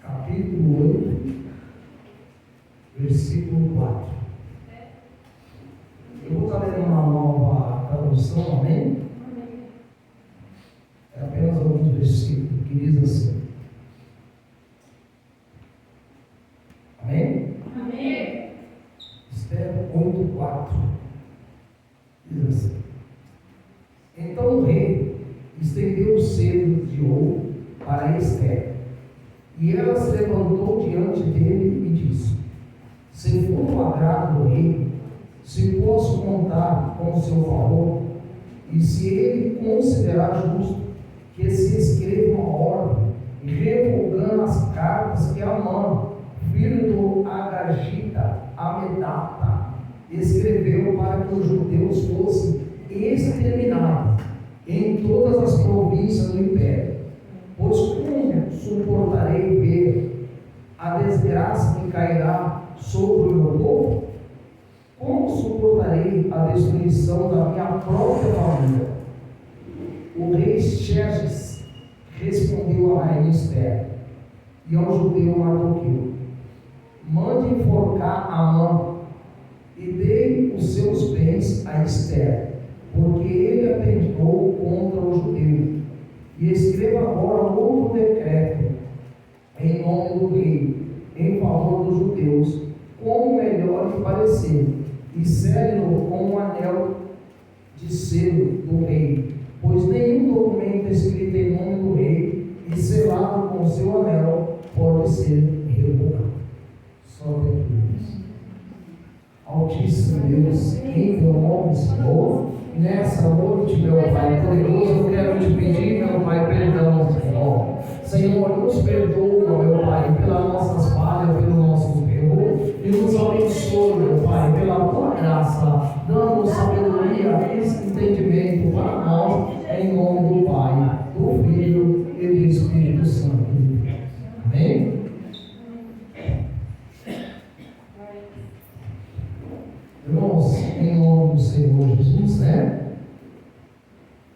Capítulo 8, versículo 4. Eu vou estar lendo uma nova tradução, amém? É apenas alguns versículos que diz assim. Amém? Amém. Esther 8, 4. Diz assim. Então o rei estendeu o selo de ouro para Esther, e ela se levantou diante dele e disse: se for do agrado do rei, se posso contar com o seu favor, e se ele considerar justo que se escreva uma ordem, revogando as cartas que Amã, filho do Agagita, Amedata, escreveu para que os judeus fossem exterminados em todas as províncias do império. Pois como suportarei ver a desgraça que cairá sobre o meu povo? Como suportarei a destruição da minha própria família? O rei Xerxes respondeu à rainha Esther e ao judeu Mardoqueu: mande enforcar Amã e dei os seus bens a Esther, porque ele atentou contra o judeu. E escreva agora outro decreto em nome do rei, em favor dos judeus, como melhor lhe parecer, e sele-no com um anel de selo do rei, pois nenhum documento escrito em nome do rei e selado com seu anel pode ser revogado. Só Deus. Altíssimo Deus, em teu nome, Senhor, nessa noite, meu Pai poderoso, eu quero te pedir, meu Pai, perdão, Senhor. Senhor, nos perdoa, meu Pai, pelas nossas falhas, pelo nosso erro, e nos abençoe, meu Pai, pela tua graça, dando sabedoria e entendimento para nós, em nome do Pai, do Filho e do Espírito Santo. Amém? Irmãos, em nome do Senhor Jesus, né?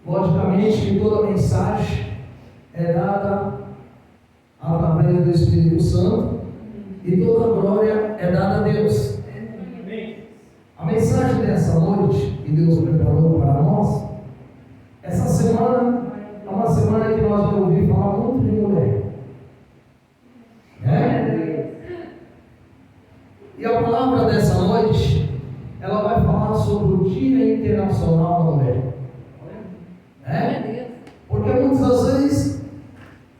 Logicamente que toda mensagem é dada através do Espírito Santo e toda glória é dada a Deus. A mensagem dessa noite que Deus preparou para nós, essa semana é uma semana que nós vamos ouvir falar muito de mulher, né? E a palavra dessa noite, ela vai falar sobre o Dia Internacional da Mulher. Porque muitas das vezes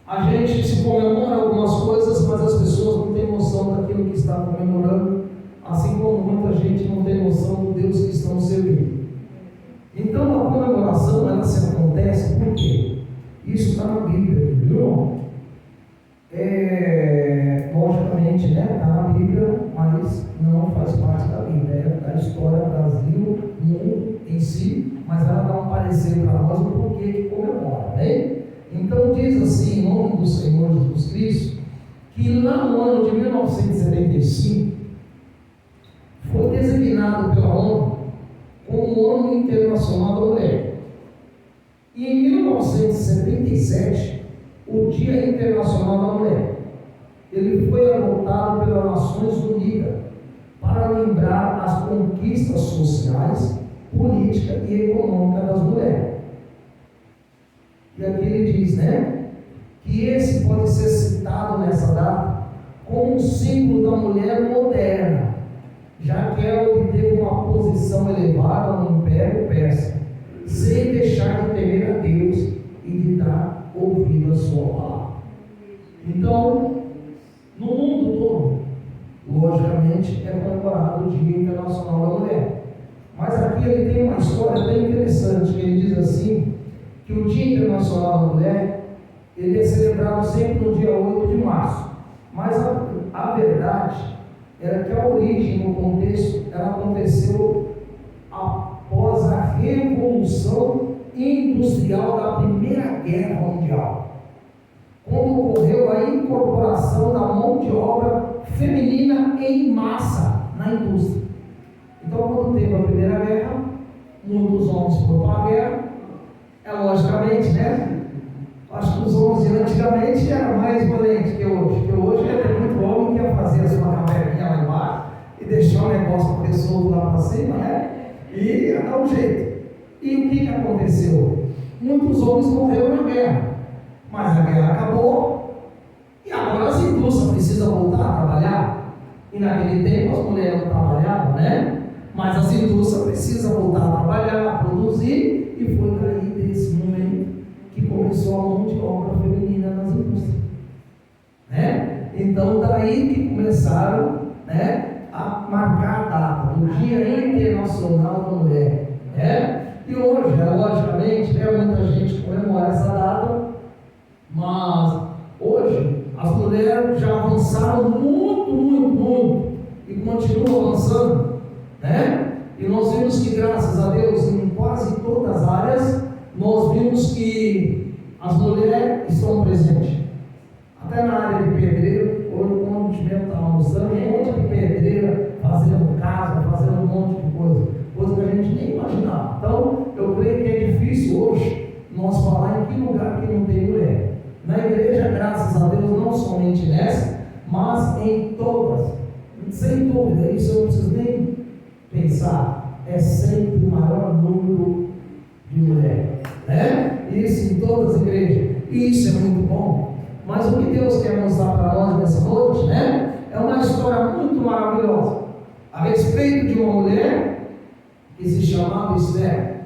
a gente se comemora algumas coisas, mas as pessoas não têm noção daquilo que está comemorando, assim como muita gente não tem noção do Deus que estão servindo. Então a comemoração, ela se acontece por quê? Isso está na Bíblia, viu? Logicamente, né? Está na Bíblia, mas não faz parte da Bíblia, é da história Brasil, mundo em si, mas ela dá um parecer para nós o porquê que comemora, né? Então diz assim, em nome do Senhor Jesus Cristo, que lá no ano de 1975 foi designado pela ONU como o Ano Internacional da Mulher. E em 1977, o Dia Internacional da Mulher, ele foi adotado pelas Nações Unidas para lembrar as conquistas sociais, políticas e econômicas das mulheres. E aqui ele diz, né, que esse pode ser citado nessa data como um símbolo da mulher moderna, já que ela obteve uma posição elevada no Império Persa, sem deixar de temer a Deus e de dar ouvido à sua palavra. Então, no mundo todo, logicamente, é comemorado o Dia Internacional da Mulher. Mas aqui ele tem uma história bem interessante, que ele diz assim, que o Dia Internacional da Mulher, ele é celebrado sempre no dia 8 de março. Mas a verdade era que a origem, no contexto, ela aconteceu após a Revolução Industrial da Primeira Guerra Mundial, quando ocorreu a incorporação da mão de obra feminina em massa na indústria. Então, quando teve a Primeira Guerra, muitos homens foram para a guerra. Logicamente, né? Acho que os homens de antigamente lá para cima, né? E ia dar um jeito. E o que aconteceu? Muitos homens morreram na guerra, mas a guerra acabou e agora as indústrias precisam voltar a trabalhar. E naquele tempo as mulheres não trabalhavam, né? Mas as indústrias precisam voltar a trabalhar, a produzir, e foi daí desse momento que começou a mão de obra feminina nas indústrias, né? Então daí que começaram, né, a marcar a data do Dia Internacional da Mulher, né? E hoje, logicamente, muita gente comemora essa data, mas hoje as mulheres já avançaram muito e continuam avançando, né? E nós vimos que, graças a Deus, em quase todas as áreas, nós vimos que as mulheres estão presentes. Até na área de pedreiro, hoje quando a gente estava almoçando, um monte de pedreira fazendo casa, fazendo um monte de coisa que a gente nem imaginava. Então, eu creio que é difícil hoje nós falar em que lugar que não tem mulher. Na igreja, graças a Deus, não somente nessa, mas em todas. Sem dúvida, isso eu não preciso nem pensar. É sempre o maior número de mulheres, né? Isso em todas as igrejas. E isso é muito bom. Mas o que Deus quer mostrar para nós nessa noite, né? É uma história muito maravilhosa a respeito de uma mulher que se chamava Esther.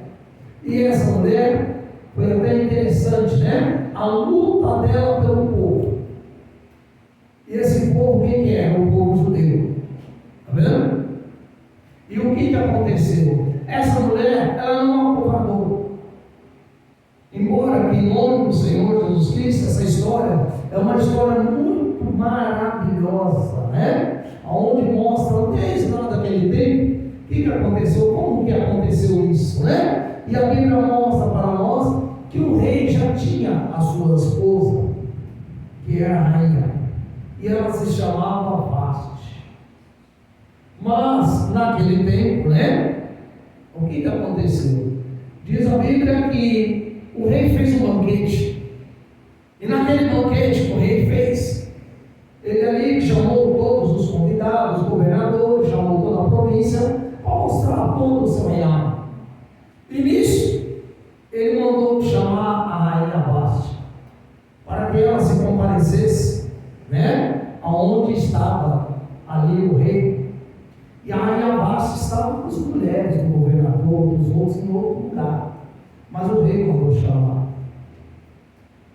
E essa mulher foi até interessante, né? A luta dela pelo povo. E esse povo, quem que é? O povo judeu. Está vendo? E o que aconteceu? Essa mulher, ela não acovardou. Embora que em nome do Senhor Jesus Cristo, essa história é uma história muito maravilhosa, né? Onde mostra desde lá daquele tempo o que aconteceu, como que aconteceu isso, né? E a Bíblia mostra para nós que o rei já tinha a sua esposa, que era a rainha, e ela se chamava Vasti. Mas naquele tempo, né? O que aconteceu? Diz a Bíblia que o rei fez um banquete, e naquele banquete que o rei fez, ele ali chamou todos os convidados, os governadores, chamou toda a província, para mostrar todo o seu reinado. E nisso, ele mandou chamar a rainha Vasti, para que ela se comparecesse, né, aonde estava ali o rei. E a rainha Vasti estava com as mulheres do governador, dos outros em outro lugar. Mas o rei mandou chamar.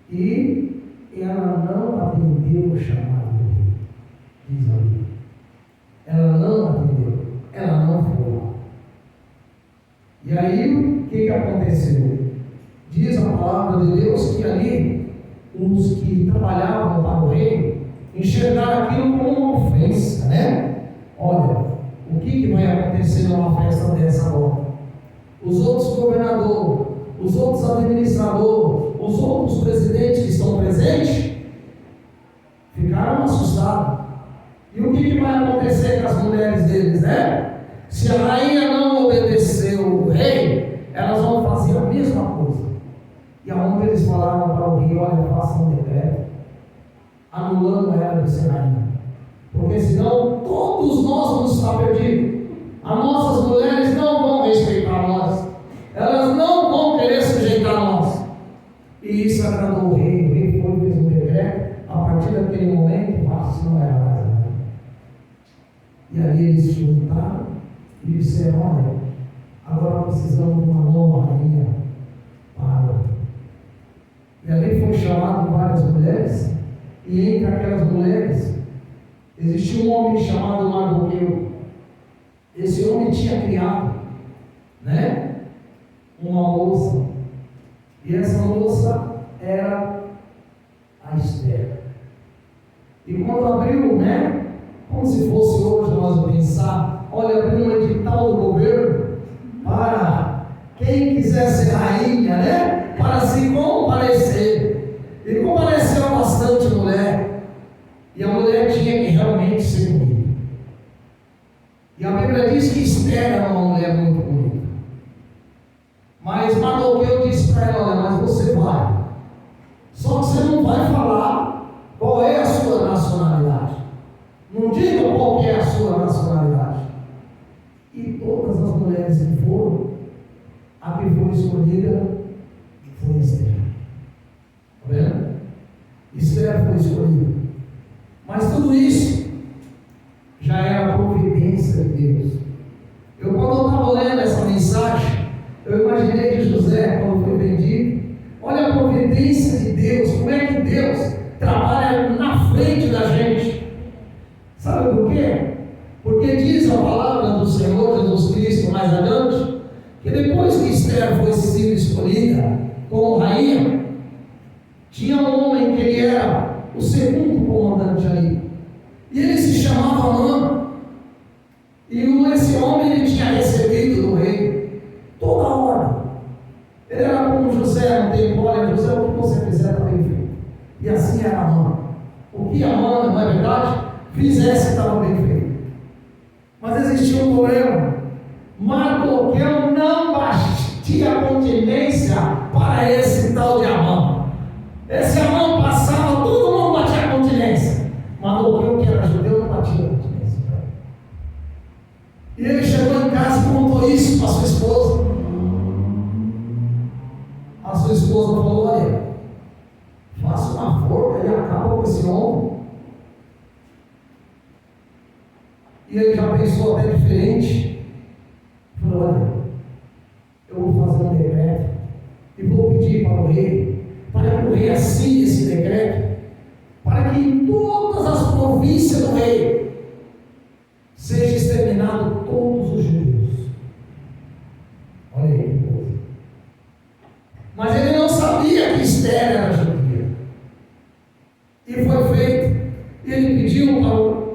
E ela não atendeu o chamado do rei. Diz ali. Ela não atendeu. Ela não foi lá. E aí, o que aconteceu? Diz a palavra de Deus que ali, os que trabalhavam para o rei, enxergaram aquilo como uma ofensa, né? Olha, o que vai acontecer numa festa dessa agora? Os outros governadores, os outros administradores, os outros presidentes que estão presentes, ficaram assustados. E o que vai acontecer com as mulheres deles, né? Se a rainha não obedeceu o rei, elas vão fazer a mesma coisa. E aonde eles falaram para o rei: olha, faça um decreto, anulando ela de ser rainha, porque senão todos nós vamos estar perdidos. As nossas mulheres não vão respeitar nós, elas não vão querer sujeitar nós. E isso agradou o rei foi e fez um decreto. A partir daquele momento, Vasti não era mais rainha. E aí eles se juntaram e disseram: olha, agora precisamos de uma nova rainha para. E ali foi chamado várias mulheres, e entre aquelas mulheres existia um homem chamado Mardoqueu. Esse homem tinha criado, né, uma moça, e essa moça era a Esther. E quando abriu, né, como se fosse hoje nós pensar, olha, abriu um edital do governo para quem quiser ser rainha, né, para se comparecer. E compareceu bastante mulher, e a mulher tinha que realmente ser bonita. E a Bíblia diz que Esther era uma mulher muito bonita. Mas Mardoqueu disse para ela: olha, mas você vai. Só que você não vai falar qual é a sua nacionalidade. Não diga qual é a sua nacionalidade. E toda escolhida foi Esther. Está vendo? Esther foi escolhida. Mas tudo isso já era a providência de Deus. Quando eu estava lendo essa mensagem, eu imaginei de José quando foi vendido. Olha a providência de Deus, como é que Deus trabalha na frente da gente. Sabe por quê? Porque diz a palavra do Senhor Jesus Cristo mais adiante, que depois que Esther foi sido escolhida como rainha, tinha um homem que ele era o segundo comandante ali, e ele se chamava Amã. E esse homem ele tinha recebido do rei toda a ordem. Ele era como José no tempo: olha, José, o que você fizer está bem feito. E assim era Amã. O que Amã, não é verdade, fizesse estava bem feito. Mas existia um problema. Mardoqueu não tinha continência para esse tal de Amã. Esse Amã passava, todo mundo batia continência. Mardoqueu, que era judeu, não batia continência. E ele chegou em casa e contou isso para sua esposa. A sua esposa falou: olha, faça uma forca e acaba com esse homem. E ele já pensou até diferente. Falou: olha, eu vou fazer um decreto e vou pedir para o rei, para que o rei assine esse decreto, para que em todas as províncias do rei seja exterminado todos os judeus. Olha aí que coisa. Mas ele não sabia que Esther era judia. E foi feito. Ele pediu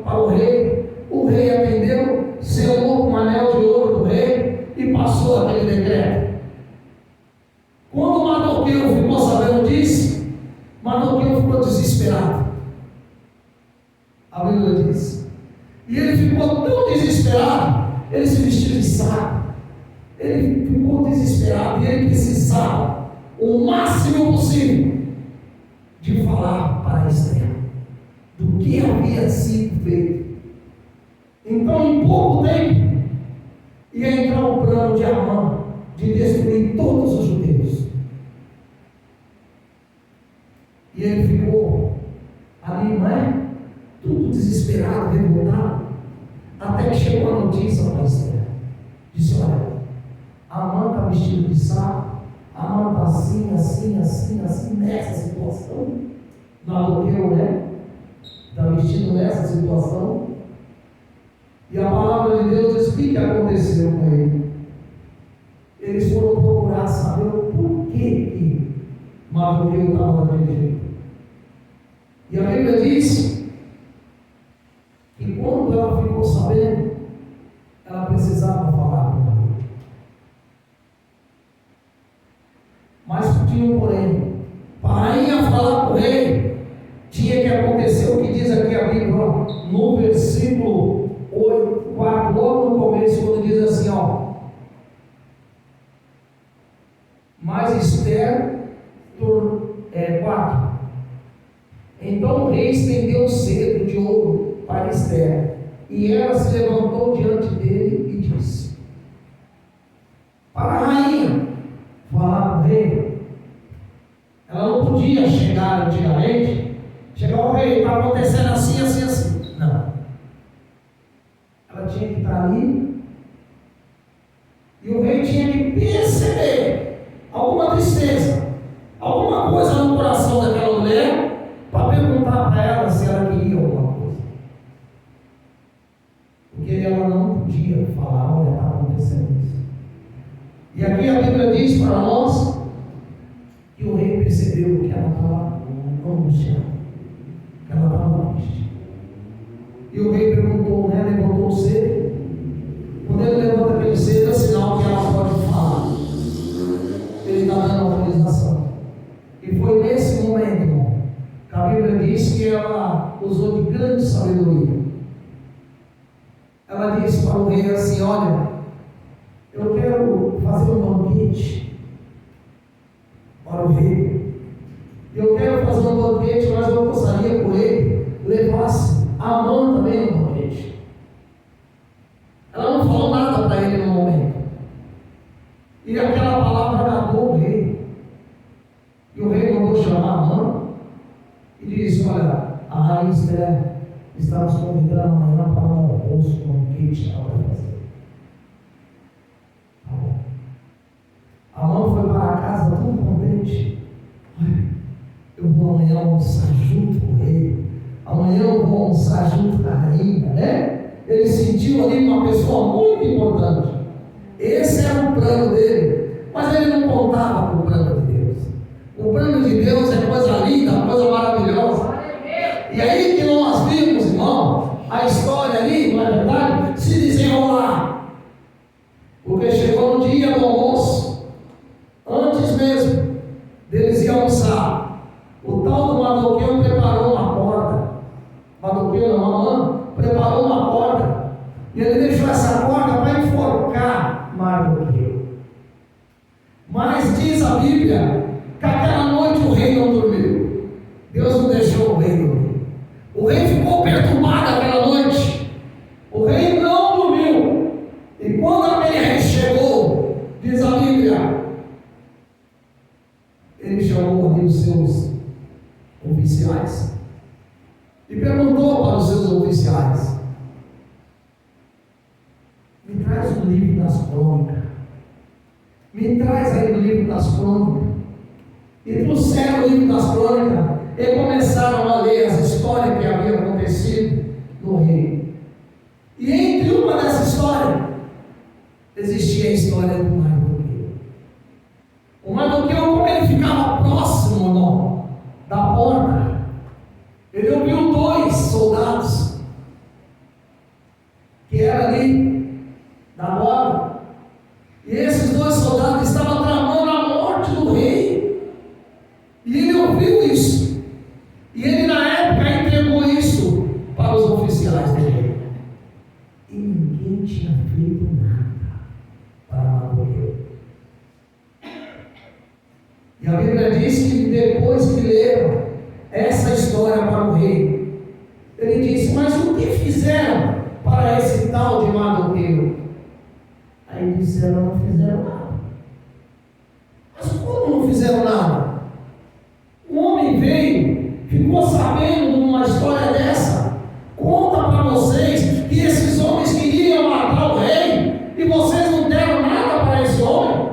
para o rei. O rei atendeu, selou com um anel de ouro do rei e passou aquele decreto. Quando Mardoqueu ficou sabendo disso, Mardoqueu ficou desesperado. A Bíblia diz. E ele ficou tão desesperado, ele se vestiu de saco. Ele ficou desesperado e ele precisava o máximo possível de falar para Esther do que havia sido feito. Então, em pouco tempo, ia entrar o plano de Amã de destruir todos os judeus. E ele ficou ali, não é? Tudo desesperado, revoltado, até que chegou a notícia para Esther. Disse: olha, Amã está vestido de saco, Amã está assim, nessa situação. Mardoqueu, né? Está vestido nessa situação. E a palavra de Deus diz: o que aconteceu com ele? Eles foram procurar saber o porquê que Mardoqueu estava daquele jeito. E a Bíblia diz que quando ela ficou sabendo, ela precisava falar com o rei. Mas tinha um porém. Para a rainha falar com o rei, tinha que acontecer o que diz aqui a Bíblia, no versículo 4, logo no começo, quando diz assim, ó: mas Esther, 4. Então o rei estendeu o cetro de ouro para Esther, e ela se levantou diante dele e disse: para a rainha falar com o rei. Ela não podia chegar antigamente, chegar ao rei, está acontecendo assim. Não. Ela tinha que estar ali, e o rei tinha que perceber alguma tristeza, alguma coisa no coração daquela mulher, para perguntar para ela se ela queria alguma coisa. Porque ela não podia falar: olha, está acontecendo isso. E aqui a Bíblia diz para nós que o rei percebeu que ela estava angustiada, que ela estava triste. E o rei perguntou, né? Levantou o cedo. Quando ele levanta aquele cedo, é sinal que ela pode falar. Ele está dando autorização. E foi nesse momento, irmão, que a Bíblia diz que ela usou de grande sabedoria. Ela disse para o rei assim: olha, eu quero fazer um banquete para o rei. Eu quero fazer um banquete, mas eu gostaria que o rei levasse Amã também no banquete. Ela não falou nada para ele no momento. E aquela palavra acabou a rainha Esther está nos convidando amanhã para um almoço, um banquete que ela vai fazer. Tá bom. A mãe foi para casa tão contente. Eu vou amanhã almoçar junto com o rei. Amanhã eu vou almoçar junto com a rainha, né? Ele sentiu ali uma pessoa muito importante. Esse era o plano dele. Mas ele não contava com o plano de Deus. O plano de Deus é coisa linda, coisa maravilhosa. E aí que nós vimos, irmão, a história ali, não é verdade, se desenrolar. Porque chegou no dia do almoço, antes mesmo deles ir almoçar, o tal do Mardoqueu preparou uma corda. Mardoqueu não, Amã preparou uma corda. E ele deixou essa corda para enforcar Mardoqueu. Mas diz a Bíblia que aquela noite o rei não dormiu. Deus não deixou o rei dormir. O rei ficou perturbado aquela noite. O rei não dormiu. E quando aquele rei chegou, diz a Bíblia, ele chamou ali os seus oficiais e perguntou para os seus oficiais: me traz o livro das crônicas. Me traz aí o livro das crônicas. E trouxeram o livro das crônicas e começaram a ler as histórias que haviam acontecido no rei. E entre uma dessas histórias existia a história do Mardoqueu. O Mardoqueu, como ele ficava próximo, irmão, da porta, ele ouviu 2 soldados que eram ali da borda. E esses 2 soldados estavam tramando a morte do rei. E ele ouviu isso. E ele, na época, entregou isso para os oficiais do rei. E ninguém tinha feito nada para Mardoqueu. E a Bíblia diz que depois que leram essa história para o rei, ele disse: mas o que fizeram para esse tal de Mardoqueu? Aí disseram: não fizeram nada. Mas como não fizeram nada? O homem veio, ficou sabendo de uma história dessa, conta para vocês que esses homens queriam matar o rei e vocês não deram nada para esse homem?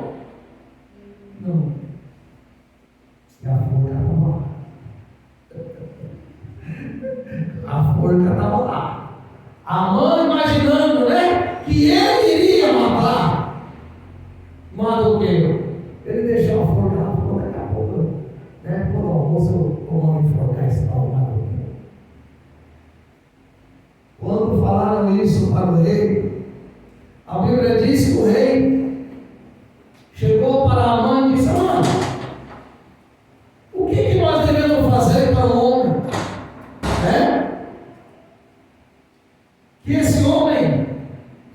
Não. E a forca estava lá. A forca estava lá. A mãe imaginando, né, que ele iria matar Mardoqueu. Ele deixou a forca lá, falou: daqui a pouco, né, quando o almoço eu vou enforcar esse tal Mardoqueu. Quando falaram isso para o rei, a Bíblia diz que o rei chegou para a mãe e disse: mãe, o que nós devemos fazer para o homem? Que esse homem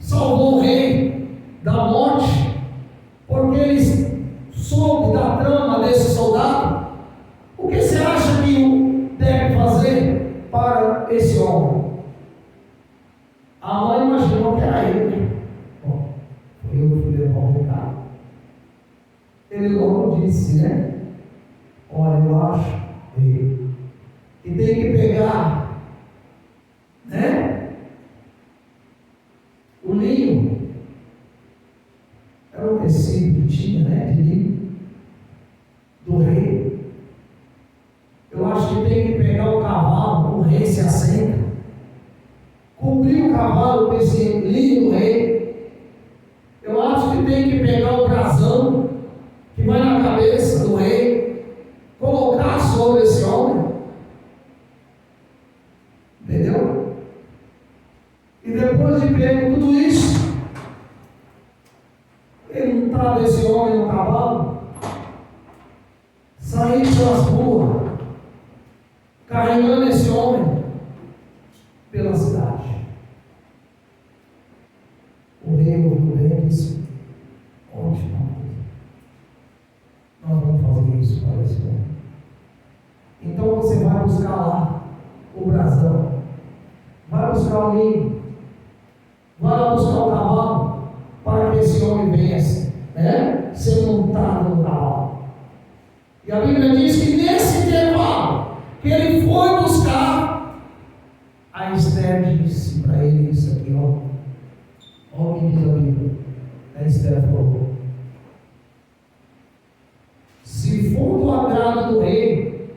salvou o rei da morte, porque ele soube da trama desse soldado. O que você acha que deve fazer para esse homem? A mãe imaginou que era ele. Bom, foi eu que fui levar o recado. Ele logo disse, né? Olha, eu acho que tem que pegar, né, o linho. Era um tecido que tinha, né, de linho do rei. Eu acho que tem que pegar o cavalo, o rei se assenta, cobrir o cavalo com esse linho do rei. Eu acho que tem que pegar o brasão que vai na cabeça do rei, colocar sobre esse homem. Entendeu? E depois de ver tudo isso, ele entrava esse homem no cavalo, sair pelas ruas, carregando esse homem pela cidade. O rei ouviu bem e disse: ótima coisa, nós vamos fazer isso para esse homem. Então você vai buscar lá o brasão, vai buscar o linho, vai lá buscar o cavalo, para que esse homem venha, né, ser montado no cavalo. E a Bíblia diz que nesse intervalo que ele foi buscar Esther disse para ele isso aqui, ó. Olha o que diz a Bíblia. A Esther falou: se for do agrado do rei,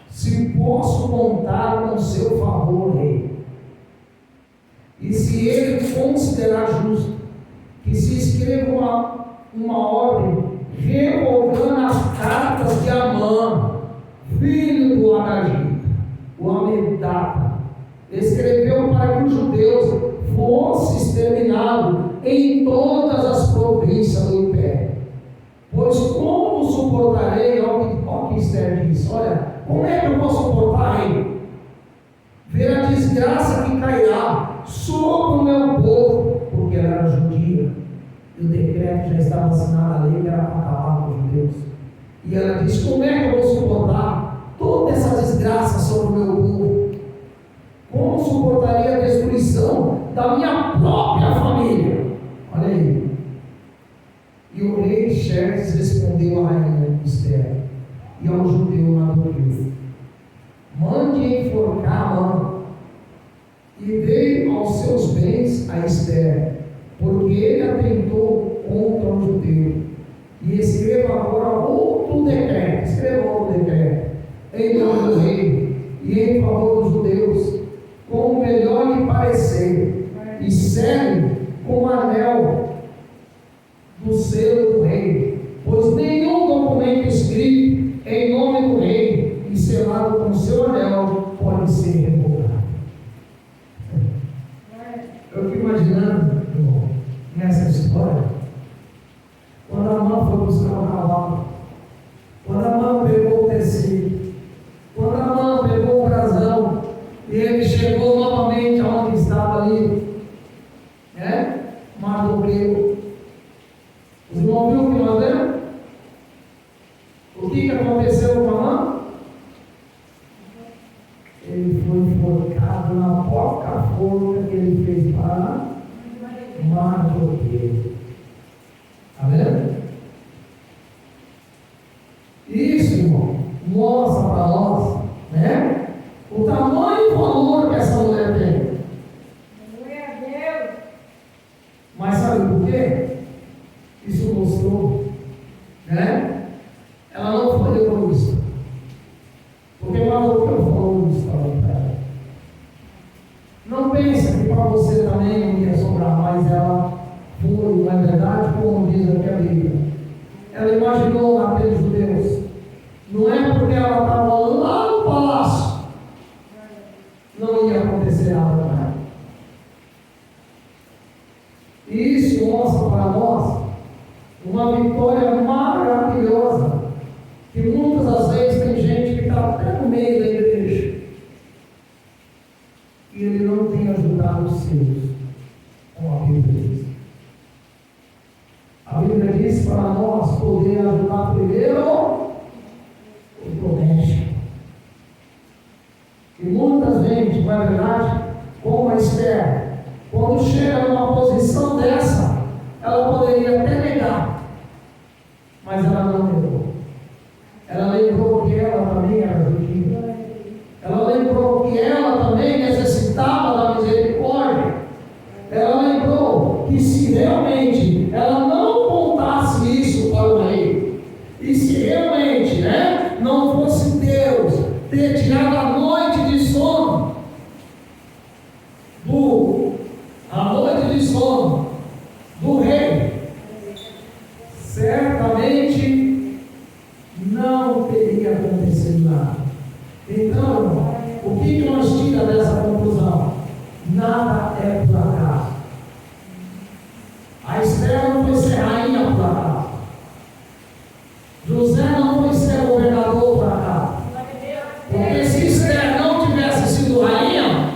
se posso contar com seu favor, rei, e se ele considerar justo, que se escreva uma ordem revogando as cartas de Amã, filho do Agagita, o Amedata, escreveu para que os judeus fossem exterminados em todas as províncias do império. Pois como suportarei, olha o que Esther disse, olha, como é que eu vou suportar, rei? Ver a desgraça que cairá sobre o meu povo, porque ela era judia, e o decreto já estava assinado, a lei que era para acabar com os judeus. E ela disse: como é que eu vou suportar toda essa desgraça sobre o meu povo? Como suportaria a destruição da minha própria família? Olha aí. E o rei Xerxes respondeu a rainha Esther e ao judeu Mardoqueu: mande enforcar Amã e dê aos seus bens a Esther, porque ele atentou contra o judeu. E escreva agora outro decreto, escreva outro decreto, em nome do rei e em favor dos judeus, como melhor lhe parecer, e segue com o anel do selo do rei, pois nenhum documento escrito em nome do rei e selado com o seu anel pode ser revogado. Eu fico imaginando, irmão, nessa história, quando a mãe foi buscar o cavalo, quando a mãe pegou o tecido, quando a mãe pegou o brasão, e ele chegou novamente aonde estava ali, Mardoqueu. Os irmãos viram o que nós vemos? O que aconteceu com a mãe? Ele foi enforcado na porca forca que ele fez para Mardoqueu. Está vendo? Isso, irmão, mostra para nós, o tamanho e o valor que essa mulher tem. Mas sabe por quê? Isso mostrou, ela não foi egoísta. Porque Mardoqueu falou isso para ela. Não pensa que para você também não ia sobrar, mas ela foi, não é verdade, como diz aqui a Bíblia. Ela imaginou naqueles judeus. Não é porque ela estava lá no palácio, não ia acontecer nada com ela. E isso mostra para nós uma vitória maravilhosa, que muitas das vezes tem gente que está até no meio da igreja e ele não tem ajudado os seus, como a Bíblia diz. A Bíblia diz para nós poder ajudar primeiro o doméstico. E muitas vezes, não é verdade, como a Esther, quando chega numa posição dessa, ela poderia até negar, mas ela não negou. Ela lembrou que ela também era judia. Ela lembrou que ela também necessitava da misericórdia. Ela lembrou que se realmente ela não contasse isso para o rei, e se realmente não fosse Deus ter tirado a noite de sono do rei, certamente não teria acontecido nada. Então, o que nós tiramos dessa conclusão? Nada é por acaso. A Esther não foi ser rainha por acaso. José não foi ser governador por acaso. Porque se Esther não tivesse sido rainha,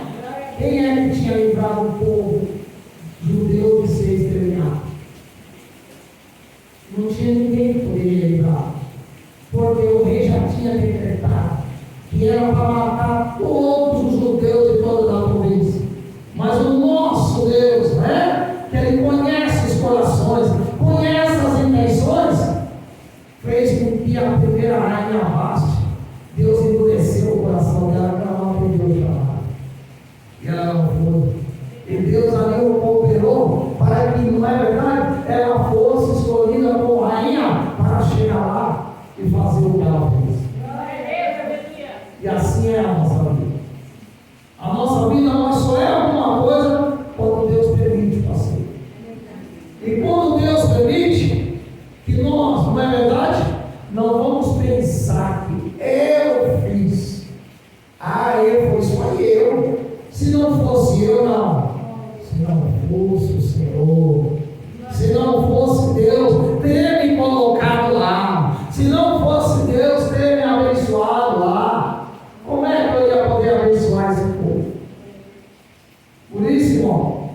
quem é que tinha livrado o povo judeu de ser exterminado? Não tinha ninguém que poderia livrar, porque o rei já tinha decretado que era para matar todos os judeus de toda a província. Mas o nosso Deus, que Ele conhece os corações, conhece as intenções, fez com que a primeira rainha Vaste, Deus endureceu o coração dela, que ela não aprendeu a chamar. E E ela não foi. E Deus ali o cooperou para que, não é verdade, ela fosse escolhida como rainha para chegar lá e fazer o que ela fez. E assim é a nossa vida. A nossa vida nós só é alguma coisa quando Deus permite fazer. E quando Deus permite que nós, não é verdade, não vamos pensar que eu fiz. Foi eu. Se não fosse eu, não. Se não fosse o Senhor, se não fosse Deus ter me colocado lá, se não fosse Deus ter me abençoado lá, como é que eu ia poder abençoar esse povo? Por isso, irmão,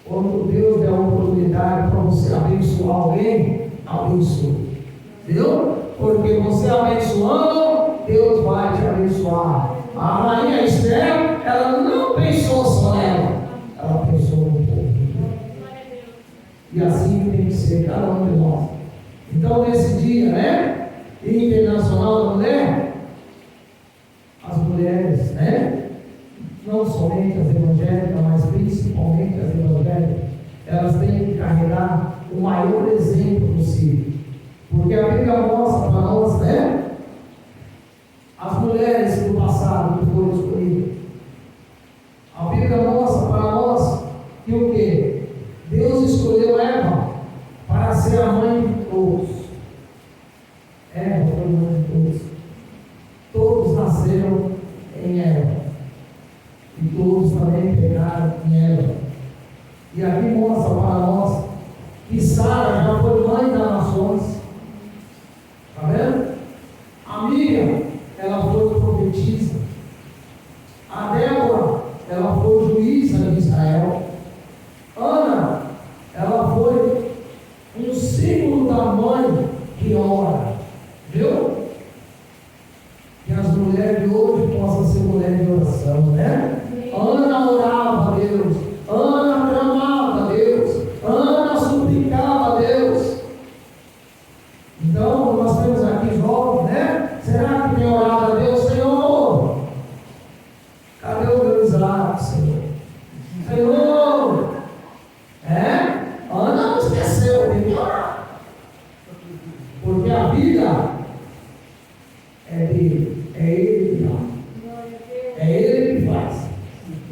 quando Deus der a oportunidade para você abençoar alguém, abençoe. Viu? Porque você abençoando, Deus vai te abençoar. A rainha Esther, ela não pensou só nela, ela pensou no povo. E assim tem que ser cada um de nós. Então, nesse dia, né, Internacional da Mulher, as mulheres, né, não somente as evangélicas, mas principalmente as evangélicas, elas têm que carregar o maior exemplo possível. Porque a Bíblia mostra para nós, né, as mulheres do passado que foram escolhidas. A Bíblia mostra para nós que o quê? Deus escolheu Eva para ser a mãe de todos. Eva foi mãe de todos. Todos nasceram em Eva. E todos também pegaram em Eva. E aqui mostra para nós que Sara já foi mãe das nações. Está vendo? A Miriam, ela foi profetisa. A Débora, ela foi juíza de Israel. Ana, ela foi um símbolo da mãe que ora. Viu? Que as mulheres de hoje possam ser mulheres de oração, né? Ana orava a Deus. Ana clamava a Deus. Ana suplicava a Deus. Então, nós temos aqui jovens, né? Será que tem orado a Deus? Senhor, cadê o meu Isaac, Senhor? Senhor, Ana não esqueceu, tem que orar. Porque a vida é dele, é ele que dá. É ele que faz.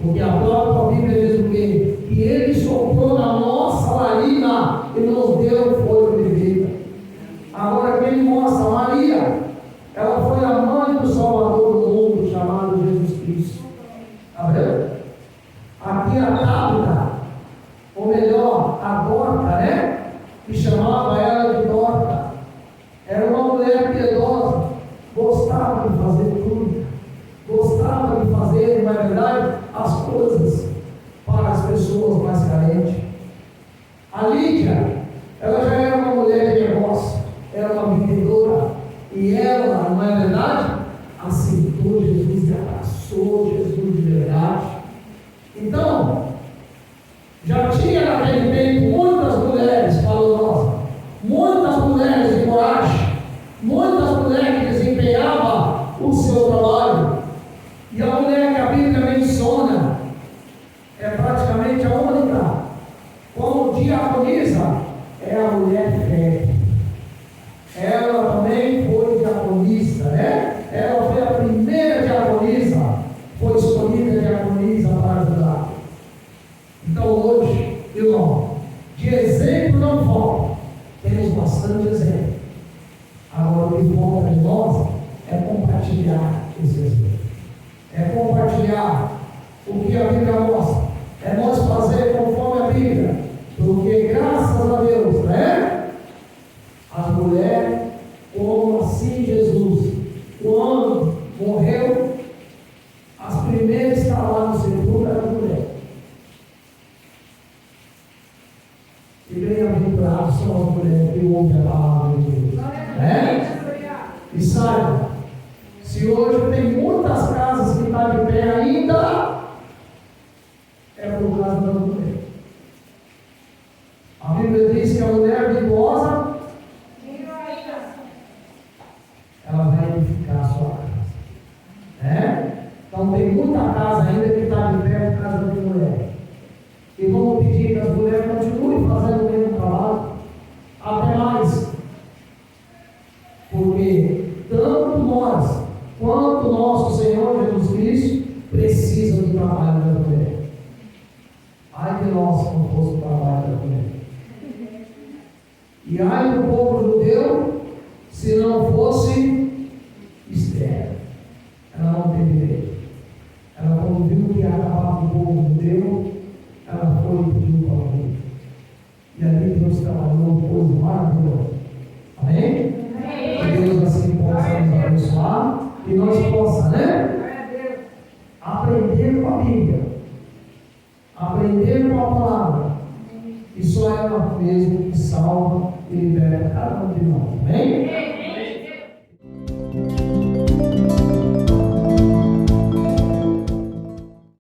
Porque a própria Bíblia diz o quê? Que ele soprou na nossa narina e nos deu fôlego de vida. Agora, quem mostra Maria, ela foi a mãe do Salvador do mundo, chamado Jesus Cristo. Está vendo? Aqui a Tabita, ou melhor, a Dorca, né? Que chamava ela de Dorca. Era uma mulher piedosa, gostava de fazer tudo, gostava de fazer, na verdade, as coisas para as pessoas mais carentes. A Lídia, ela já era uma mulher de negócio, era uma vendedora, e ela, não é verdade, aceitou Jesus e abraçou Jesus de verdade. Então, já tinha naquele tempo muitas mulheres valorosas, muitas mulheres de coragem, muitas mulheres que desempenhavam o seu trabalho. E a mulher que a Bíblia menciona é praticamente a única, como diaconisa, é a mulher fé. Ela também foi diaconisa, né? Ela foi a primeira diaconisa, foi escolhida diaconisa para ajudar. Então hoje, irmão, de exemplo não falta, temos bastante exemplo. Agora o que falta de nós é compartilhar esse exemplo. É compartilhar o que a Bíblia mostra. É nós fazer conforme a Bíblia. Porque graças a Deus, né? As mulheres, como assim Jesus, quando morreu, as primeiras que estavam lá no sepulcro eram as mulheres. E bem-aventurados são as mulheres que ouvem a palavra de Deus. Né? E saiba, se hoje tem muitas casas que estão de pé ainda, é por causa da mulher. A Bíblia diz que a mulher virtuosa, ela vai edificar a sua casa. Né? Então tem muita casa ainda que está de pé por causa do quanto nosso Senhor Jesus Cristo precisa do trabalho da mulher. Ai de nós se não fosse o trabalho da mulher. E ai do povo judeu se não fosse Esther. Ela não teve jeito. Ela, quando viu que ia acabar com o povo judeu, ela foi e pediu para morrer. E ali Deus trabalhou coisa maravilhosa. Amém? Que Deus assim possa nos abençoar e nós possamos, né? Aprender com a Bíblia, aprender com a palavra, e só ela mesmo que salva e liberta cada um de nós. Amém?